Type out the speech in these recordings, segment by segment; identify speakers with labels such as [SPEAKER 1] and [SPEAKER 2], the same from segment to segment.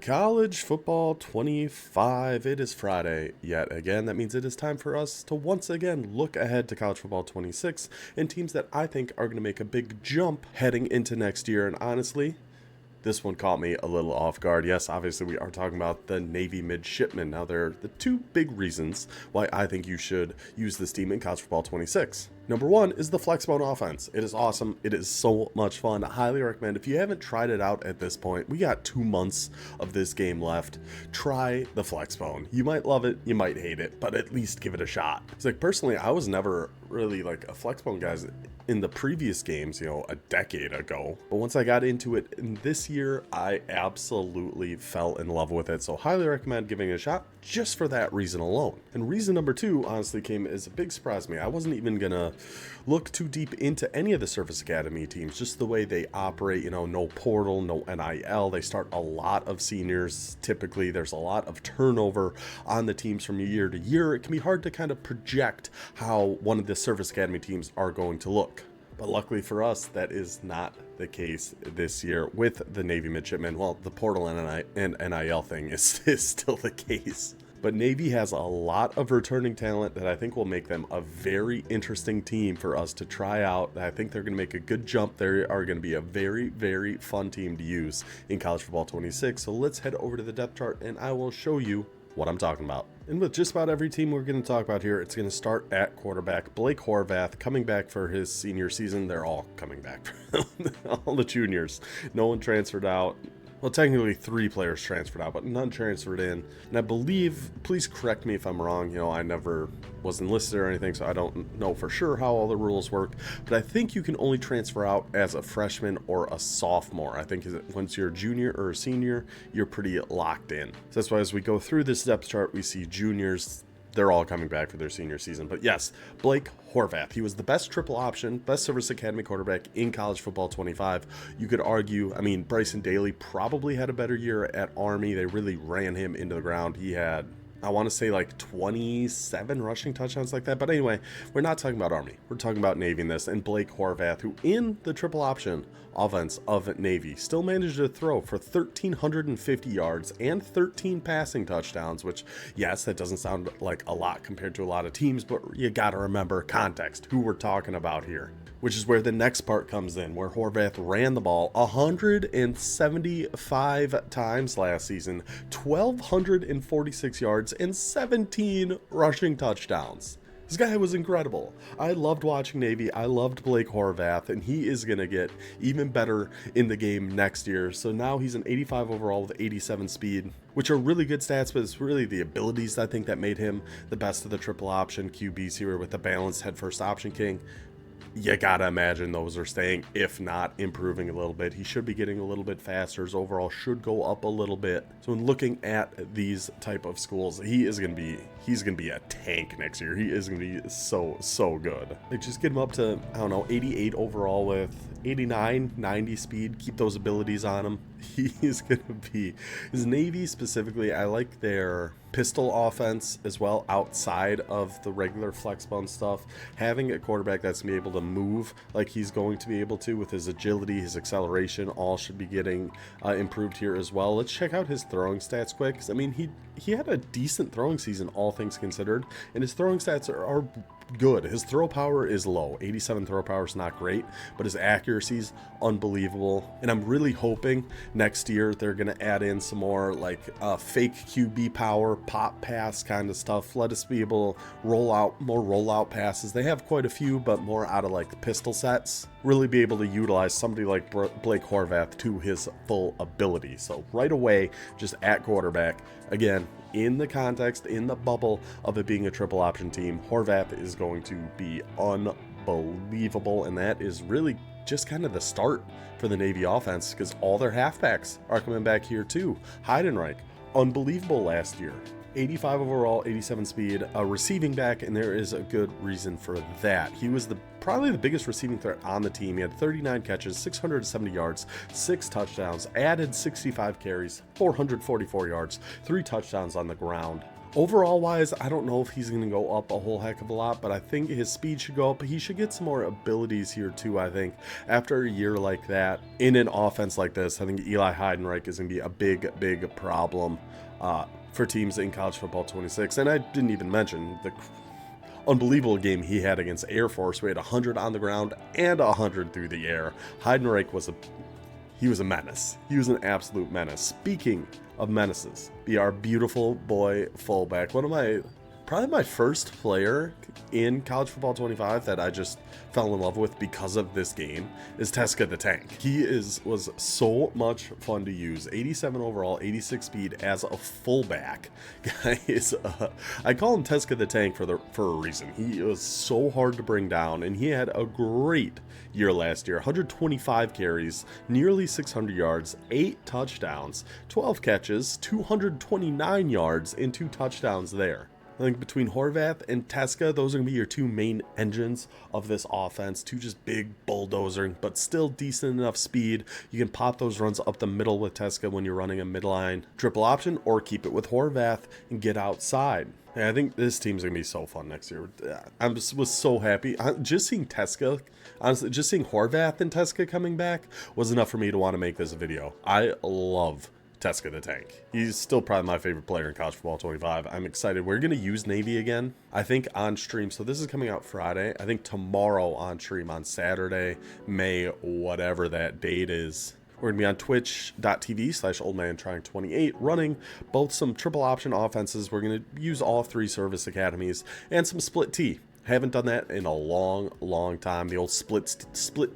[SPEAKER 1] College football 25. It is Friday yet again. That means it is time for us to once again look ahead to college football 26 and teams that I think are going to make a big jump heading into next year. And honestly, this one caught me a little off guard. Yes, obviously we are talking about the Navy Midshipmen. Now, there are the two big reasons why I think you should use this team in college football 26. Number one is the Flexbone offense. It is awesome. It is so much fun. I highly recommend. If you haven't tried it out at this point, we got 2 months of this game left. Try the Flexbone. You might love it, you might hate it, but at least give it a shot. It's like, personally, I was never really like a Flexbone guy in the previous games, a decade ago. But once I got into it in this year, I absolutely fell in love with it. So highly recommend giving it a shot just for that reason alone. And reason number two, honestly, came as a big surprise to me. I wasn't even gonna look too deep into any of the Service Academy teams, just the way they operate, no portal, no NIL. They start a lot of seniors. Typically, there's a lot of turnover on the teams from year to year. It can be hard to kind of project how one of the Service Academy teams are going to look. But luckily for us, that is not the case this year with the Navy Midshipmen. Well, the portal and NIL thing is still the case. But Navy has a lot of returning talent that I think will make them a very interesting team for us to try out. I think they're going to make a good jump. They are going to be a very, very fun team to use in college football 26. So let's head over to the depth chart and I will show you what I'm talking about. And with just about every team we're going to talk about here, it's going to start at quarterback. Blake Horvath coming back for his senior season. They're all coming back. All the juniors. No one transferred out. Well, technically 3 players transferred out, but none transferred in. And I believe, please correct me if I'm wrong, I never was enlisted or anything, so I don't know for sure how all the rules work. But I think you can only transfer out as a freshman or a sophomore. I think once you're a junior or a senior, you're pretty locked in. So that's why as we go through this depth chart, we see juniors. They're all coming back for their senior season. But yes, Blake Horvath. He was the best triple option, best Service Academy quarterback in college football 25. You could argue, Bryson Daly probably had a better year at Army. They really ran him into the ground. He had, I want to say, like 27 rushing touchdowns like that. But anyway, we're not talking about Army. We're talking about Navy in this. And Blake Horvath, who in the triple option offense of Navy still managed to throw for 1,350 yards and 13 passing touchdowns, which, yes, that doesn't sound like a lot compared to a lot of teams, but you got to remember context, who we're talking about here. Which is where the next part comes in, where Horvath ran the ball 175 times last season, 1,246 yards, and 17 rushing touchdowns. This guy was incredible. I loved watching Navy. I loved Blake Horvath, and he is going to get even better in the game next year. So now he's an 85 overall with 87 speed, which are really good stats, but it's really the abilities, I think, that made him the best of the triple option QBs here with the balanced head first option king. You gotta imagine those are staying, if not improving a little bit. He should be getting a little bit faster. His overall should go up a little bit. So when looking at these type of schools, he's gonna be a tank next year. He is gonna be so good. Like, just get him up to, 88 overall with 89, 90 speed. Keep those abilities on him. He's gonna be, his Navy specifically, I like their pistol offense as well outside of the regular flexbone stuff. Having a quarterback that's gonna be able to move like he's going to be able to with his agility, his acceleration, all should be getting improved here as well. Let's check out his throwing stats quick, because he had a decent throwing season, all things considered, and his throwing stats are good. His throw power is low. 87 throw power is not great, but his accuracy is unbelievable. And I'm really hoping next year they're going to add in some more like fake QB power, pop pass kind of stuff. Let us be able to roll out more rollout passes. They have quite a few, but more out of like the pistol sets. Really be able to utilize somebody like Blake Horvath to his full ability. So right away, just at quarterback, again, in the context, in the bubble of it being a triple option team, Horvath is going to be unbelievable. And that is really just kind of the start for the Navy offense, because all their halfbacks are coming back here too. Heidenreich, unbelievable last year. 85 overall, 87 speed, a receiving back, and there is a good reason for that. He was probably the biggest receiving threat on the team. He had 39 catches, 670 yards, 6 touchdowns, added 65 carries, 444 yards, 3 touchdowns on the ground. Overall wise, I don't know if he's going to go up a whole heck of a lot, but I think his speed should go up. He should get some more abilities here too, I think. After a year like that, in an offense like this, I think Eli Heidenreich is going to be a big problem for teams in College Football 26. And I didn't even mention the unbelievable game he had against Air Force. We had 100 on the ground and 100 through the air. Heidenreich was a menace. He was an absolute menace. Speaking of menaces, be our beautiful boy fullback. Probably my first player in College Football 25 that I just fell in love with because of this game is Teska the Tank. He was so much fun to use. 87 overall, 86 speed as a fullback. Guys, I call him Teska the Tank for a reason. He was so hard to bring down, and he had a great year last year. 125 carries, nearly 600 yards, 8 touchdowns, 12 catches, 229 yards, and 2 touchdowns there. I think between Horvath and Teska, those are going to be your two main engines of this offense. Two just big bulldozing, but still decent enough speed. You can pop those runs up the middle with Teska when you're running a midline triple option, or keep it with Horvath and get outside. Yeah, I think this team's going to be so fun next year. I was so happy. Just seeing Teska, honestly, just seeing Horvath and Teska coming back was enough for me to want to make this video. I love Teska the Tank. He's still probably my favorite player in College Football 25. I'm excited. We're going to use Navy again, I think, on stream. So this is coming out Friday. I think tomorrow on stream on Saturday, May, whatever that date is. We're going to be on twitch.tv/oldmantrying28 running both some triple option offenses. We're going to use all 3 service academies and some split T. Haven't done that in a long time. The old split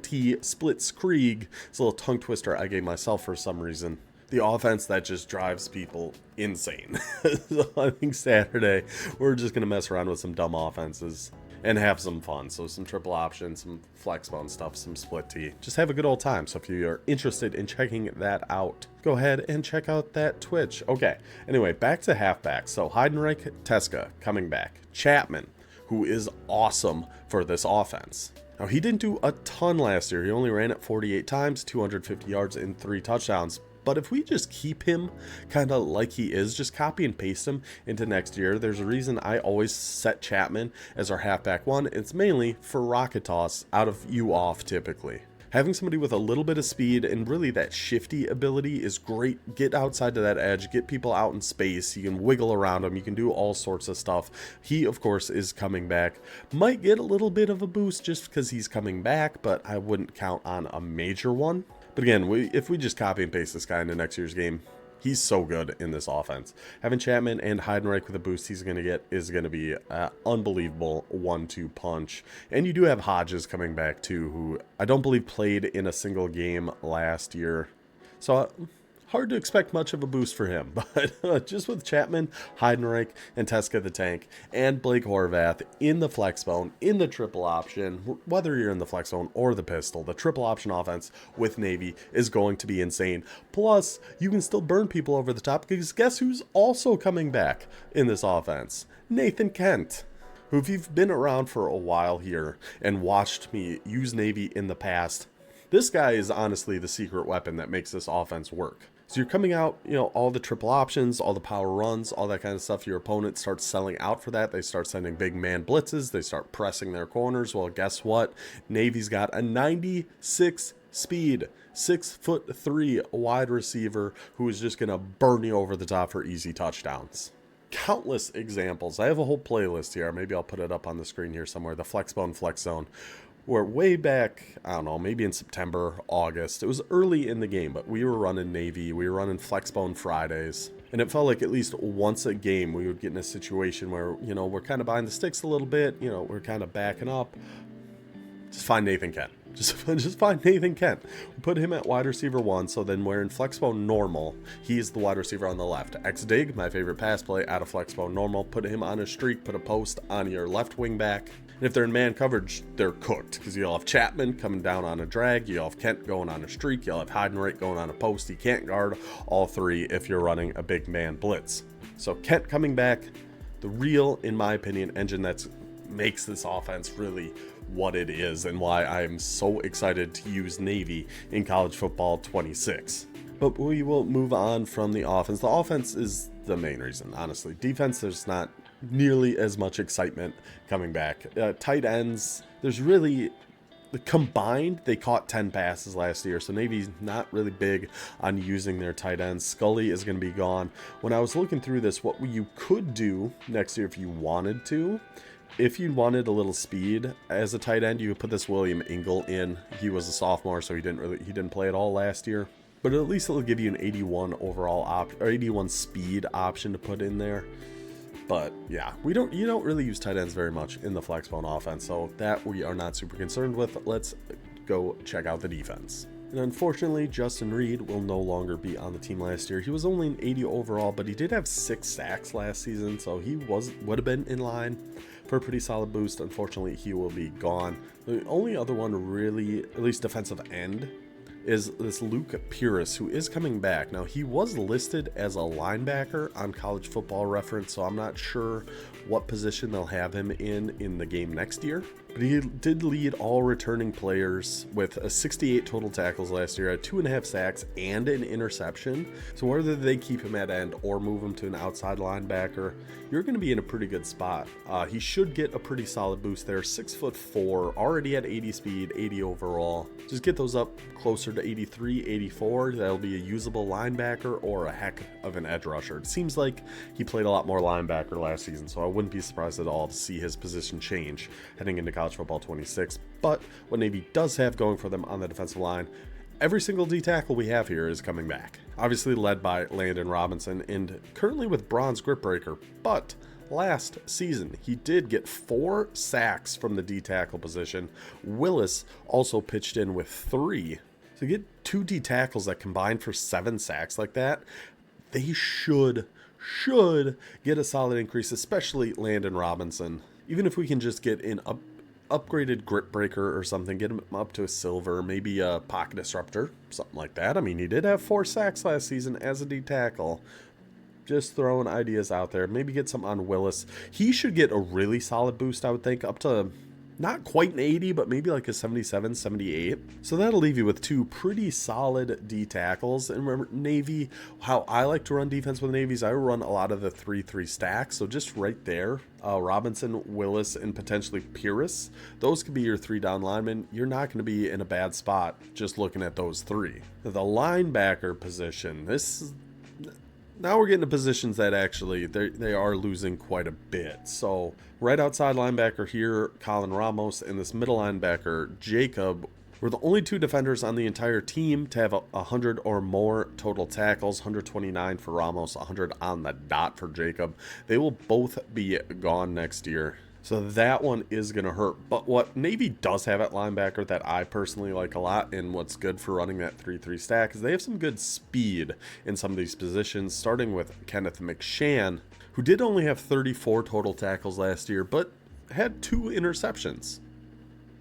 [SPEAKER 1] T, splits Krieg. It's a little tongue twister I gave myself for some reason. The offense that just drives people insane. So I think Saturday, we're just going to mess around with some dumb offenses and have some fun. So some triple option, some flex bone stuff, some split T. Just have a good old time. So if you are interested in checking that out, go ahead and check out that Twitch. Okay, anyway, back to halfback. So Heidenreich, Teska coming back. Chapman, who is awesome for this offense. Now, he didn't do a ton last year. He only ran it 48 times, 250 yards, and 3 touchdowns. But if we just keep him kind of like he is, just copy and paste him into next year, there's a reason I always set Chapman as our halfback 1. It's mainly for rocket toss out of you off typically. Having somebody with a little bit of speed and really that shifty ability is great. Get outside to that edge, get people out in space. You can wiggle around him. You can do all sorts of stuff. He, of course, is coming back. Might get a little bit of a boost just because he's coming back, but I wouldn't count on a major one. But again, if we just copy and paste this guy into next year's game, he's so good in this offense. Having Chapman and Heidenreich with the boost he's going to get is going to be an unbelievable 1-2 punch. And you do have Hodges coming back too, who I don't believe played in a single game last year. So hard to expect much of a boost for him, but just with Chapman, Heidenreich, and Teska the Tank, and Blake Horvath in the flex bone, in the triple option, whether you're in the flex bone or the pistol, the triple option offense with Navy is going to be insane. Plus, you can still burn people over the top, because guess who's also coming back in this offense? Nathan Kent, who, if you've been around for a while here and watched me use Navy in the past, this guy is honestly the secret weapon that makes this offense work. So you're coming out, all the triple options, all the power runs, all that kind of stuff. Your opponent starts selling out for that. They start sending big man blitzes. They start pressing their corners. Well, guess what? Navy's got a 96 speed, 6'3" wide receiver who is just going to burn you over the top for easy touchdowns. Countless examples. I have a whole playlist here. Maybe I'll put it up on the screen here somewhere. The Flexbone Flex Zone. Where way back, I don't know, maybe in September, August, it was early in the game, but we were running Navy, we were running Flexbone Fridays, and it felt like at least once a game we would get in a situation where, we're kind of behind the sticks a little bit, we're kind of backing up. Just find Nathan Kent. Just find Nathan Kent. We put him at wide receiver 1, so then we're in Flexbone normal. He's the wide receiver on the left. X-Dig, my favorite pass play, out of Flexbone normal. Put him on a streak, put a post on your left wing back. And if they're in man coverage, they're cooked, because you'll have Chapman coming down on a drag, you'll have Kent going on a streak, you'll have Heidenreich going on a post. He can't guard all 3 if you're running a big man blitz. So Kent coming back, the real, in my opinion, engine that makes this offense really what it is, and why I'm so excited to use Navy in College Football 26. But we will move on from the offense. The offense is the main reason, honestly. Defense, there's not nearly as much excitement coming back. Tight ends, there's really... Combined, they caught 10 passes last year, so Navy's not really big on using their tight ends. Scully is going to be gone. When I was looking through this, what you could do next year if you wanted to, if you wanted a little speed as a tight end, you could put this William Ingle in. He was a sophomore, so he didn't play at all last year. But at least it'll give you an 81 overall or 81 speed option to put in there. But yeah, you don't really use tight ends very much in the flexbone offense, so that we are not super concerned with. Let's go check out the defense. And unfortunately, Justin Reed will no longer be on the team last year. He was only an 80 overall, but he did have 6 sacks last season, so he would have been in line for a pretty solid boost. Unfortunately, he will be gone. The only other one really, at least defensive end, is this Luke Pierce, who is coming back. Now, he was listed as a linebacker on College Football Reference, so I'm not sure what position they'll have him in the game next year. But he did lead all returning players with a 68 total tackles last year, at 2.5 sacks and an interception. So whether they keep him at end or move him to an outside linebacker, you're going to be in a pretty good spot. He should get a pretty solid boost there. 6'4", already at 80 speed, 80 overall. Just get those up closer to 83, 84. That'll be a usable linebacker or a heck of an edge rusher. It seems like he played a lot more linebacker last season, so I wouldn't be surprised at all to see his position change heading into College Football 26. But what Navy does have going for them on the defensive line, every single D tackle we have here is coming back. Obviously led by Landon Robinson and currently with bronze grip breaker, but last season he did get 4 sacks from the D tackle position. Willis also pitched in with 3. So you get 2 D tackles that combine for 7 sacks like that. They should get a solid increase, especially Landon Robinson. Even if we can just get an upgraded grip breaker or something, get him up to a silver, maybe a pocket disruptor, something like that. I mean, he did have 4 sacks last season as a D tackle. Just throwing ideas out there. Maybe get some on Willis. He should get a really solid boost, I would think, up to not quite an 80, but maybe like a 77, 78. So that'll leave you with 2 pretty solid D tackles. And remember, Navy, how I like to run defense with Navy's, I run a lot of the 3-3 stacks. So just right there, Robinson, Willis, and potentially Pierce, those could be your 3 down linemen. You're not going to be in a bad spot just looking at those 3. The linebacker position, now we're getting to positions that actually they are losing quite a bit. So right outside linebacker here, Colin Ramos, and this middle linebacker, Jacob, were the only 2 defenders on the entire team to have 100 or more total tackles. 129 for Ramos, 100 on the dot for Jacob. They will both be gone next year. So that one is going to hurt. But what Navy does have at linebacker that I personally like a lot, and what's good for running that 3-3 stack, is they have some good speed in some of these positions, starting with Kenneth McShan, who did only have 34 total tackles last year, but had 2 interceptions.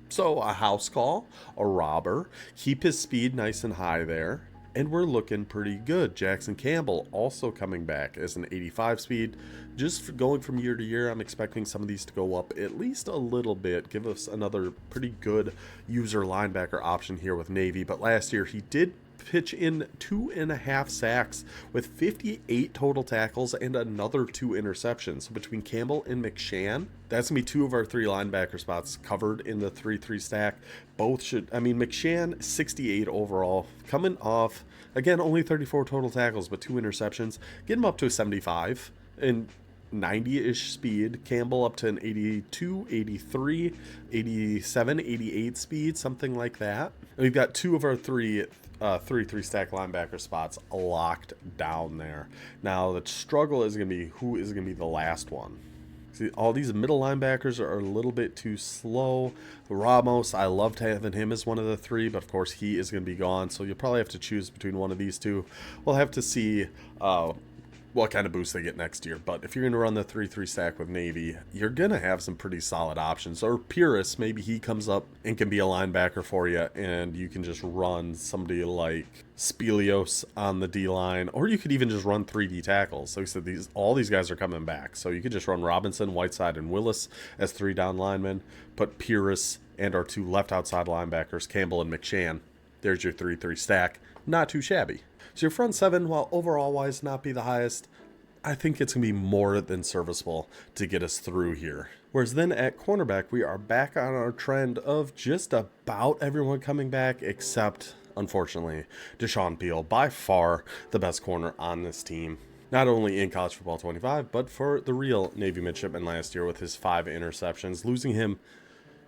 [SPEAKER 1] So a house call, a robber, keep his speed nice and high there. And we're looking pretty good. Jackson Campbell also coming back as an 85 speed. Just going from year to year, I'm expecting some of these to go up at least a little bit. Give us another pretty good user linebacker option here with Navy. But last year he did pitch in 2.5 sacks with 58 total tackles and another 2 interceptions. So between Campbell and McShan, that's going to be 2 of our 3 linebacker spots covered in the 3-3 stack. Both should, I mean, McShan 68 overall, coming off, again, only 34 total tackles, but 2 interceptions. Get him up to a 75 and 90-ish speed. Campbell up to an 82, 83, 87, 88 speed, something like that. And we've got 2 of our 3 stack linebacker spots locked down there. Now the struggle is going to be who is going to be the last one. See, all these middle linebackers are a little bit too slow. Ramos, I loved having him as one of the 3, but of course he is going to be gone, so you'll probably have to choose between one of these 2. We'll have to see what kind of boost they get next year. But if you're going to run the 3-3 stack with Navy, you're going to have some pretty solid options. Or Pierce, maybe he comes up and can be a linebacker for you, and you can just run somebody like Spelios on the D-line, or you could even just run 3D tackles. So he said all these guys are coming back. So you could just run Robinson, Whiteside, and Willis as 3 down linemen, put Pierce and our 2 left outside linebackers, Campbell and McShan. There's your 3-3 stack. Not too shabby. So your front seven, while overall wise not be the highest, I think it's going to be more than serviceable to get us through here. Whereas then at cornerback, we are back on our trend of just about everyone coming back, except, unfortunately, Deshaun Peel, by far the best corner on this team. Not only in college football 25, but for the real Navy Midshipmen last year with his 5 interceptions. Losing him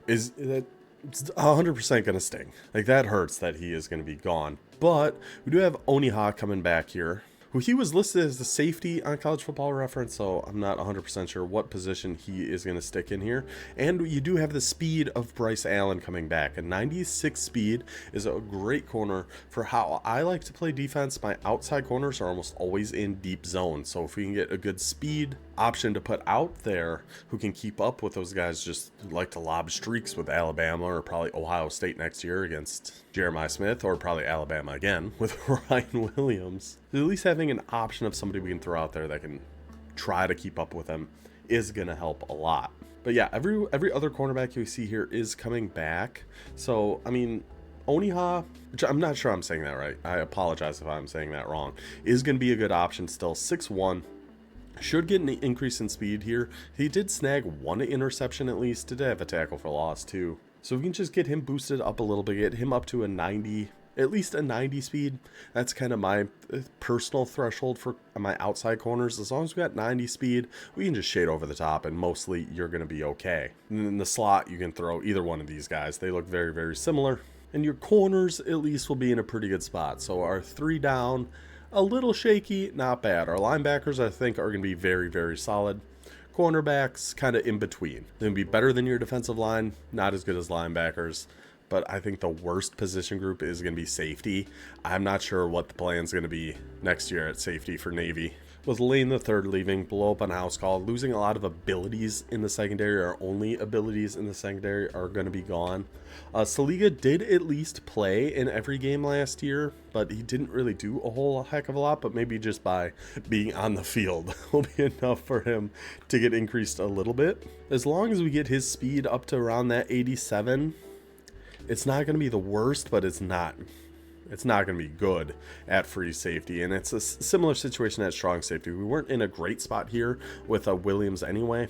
[SPEAKER 1] is 100% going to sting. Like, that hurts that he is going to be gone. But we do have Oniha coming back here, who he was listed as the safety on College Football Reference, so I'm not 100% sure what position he is going to stick in here. And you do have the speed of Bryce Allen coming back. A 96 speed is a great corner for how I like to play defense. My outside corners are almost always in deep zone, so if we can get a good speed option to put out there who can keep up with those guys just like to lob streaks with Alabama or probably Ohio State next year against Jeremiah Smith, or probably Alabama again with Ryan Williams. At least having an option of somebody we can throw out there that can try to keep up with him is going to help a lot. But yeah, every other cornerback you see here is coming back. So, I mean, Oniha, which I'm not sure I'm saying that right. I apologize if I'm saying that wrong, is going to be a good option still. 6'1". Should get an increase in speed here. He did snag 1 interception at least. Did have a tackle for loss too. So we can just get him boosted up a little bit, get him up to a 90, at least a 90 speed. That's kind of my personal threshold for my outside corners. As long as we got 90 speed, we can just shade over the top and mostly you're going to be okay. And in the slot, you can throw either one of these guys. They look very, very similar. And your corners at least will be in a pretty good spot. So our 3 down, a little shaky, not bad. Our linebackers, I think, are going to be very, very solid. Cornerbacks, kind of in between. They're going to be better than your defensive line, not as good as linebackers. But I think the worst position group is going to be safety. I'm not sure what the plan is going to be next year at safety for Navy. With Lane the Third leaving, blow up on house call, losing a lot of abilities in the secondary. Our only abilities in the secondary are going to be gone. Saliga did at least play in every game last year, but he didn't really do a whole heck of a lot. But maybe just by being on the field will be enough for him to get increased a little bit. As long as we get his speed up to around that 87, it's not going to be the worst, but it's not going to be good at free safety. And it's a similar situation at strong safety. We weren't in a great spot here with Williams anyway.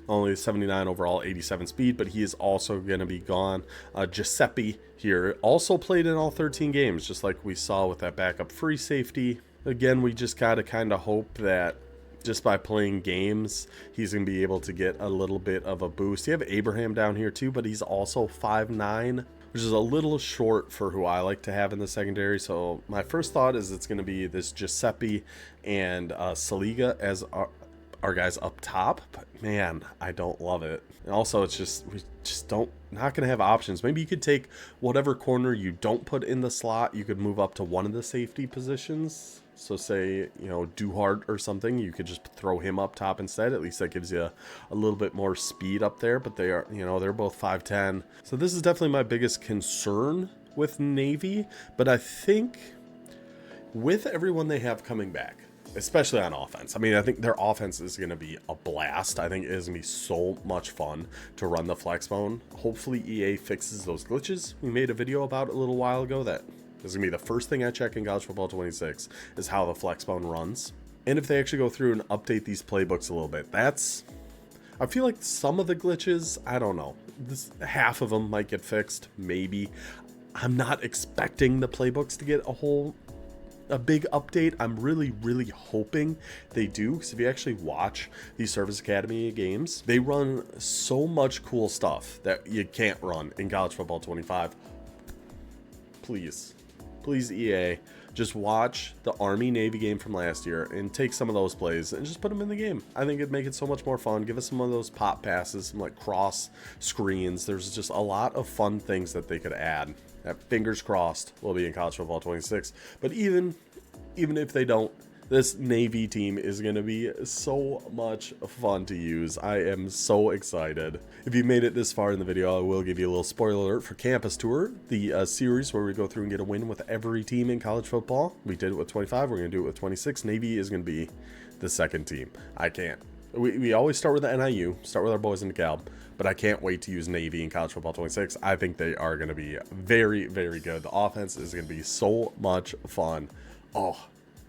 [SPEAKER 1] Only 79 overall, 87 speed, but he is also going to be gone. Giuseppe here also played in all 13 games, just like we saw with that backup free safety. Again, we just got to kind of hope that just by playing games, he's going to be able to get a little bit of a boost. You have Abraham down here too, but he's also 5'9", which is a little short for who I like to have in the secondary. So my first thought is it's going to be this Giuseppe and Saliga as our guys up top. But man, I don't love it. And also, it's just, we just not going to have options. Maybe you could take whatever corner you don't put in the slot. You could move up to one of the safety positions. So say, you know, Duhart or something, you could just throw him up top instead. At least that gives you a little bit more speed up there. But they are, you know, they're both 5'10". So this is definitely my biggest concern with Navy. But I think with everyone they have coming back, especially on offense, I mean, I think their offense is going to be a blast. I think it is going to be so much fun to run the flex bone. Hopefully EA fixes those glitches. We made a video about it a little while ago that is going to be the first thing I check in College Football 26 is how the flex bone runs. And if they actually go through and update these playbooks a little bit, I feel like some of the glitches, I don't know, half of them might get fixed, maybe. I'm not expecting the playbooks to get a big update. I'm really, really hoping they do, because if you actually watch these Service Academy games, they run so much cool stuff that you can't run in College Football 25. Please, EA, just watch the Army-Navy game from last year and take some of those plays and just put them in the game. I think it'd make it so much more fun. Give us some of those pop passes, some like cross screens. There's just a lot of fun things that they could add. That, fingers crossed, will be in College Football 26. But even if they don't, this Navy team is going to be so much fun to use. I am so excited. If you made it this far in the video, I will give you a little spoiler alert for Campus Tour, the series where we go through and get a win with every team in college football. We did it with 25. We're going to do it with 26. Navy is going to be the second team. I can't. We always start with the NIU, start with our boys in DeKalb, but I can't wait to use Navy in College Football 26. I think they are going to be very, very good. The offense is going to be so much fun. Oh,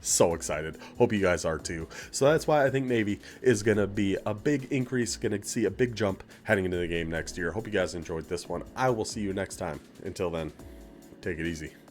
[SPEAKER 1] So excited. Hope you guys are too. So that's why I think Navy is going to be a big increase, going to see a big jump heading into the game next year. Hope you guys enjoyed this one. I will see you next time. Until then, take it easy.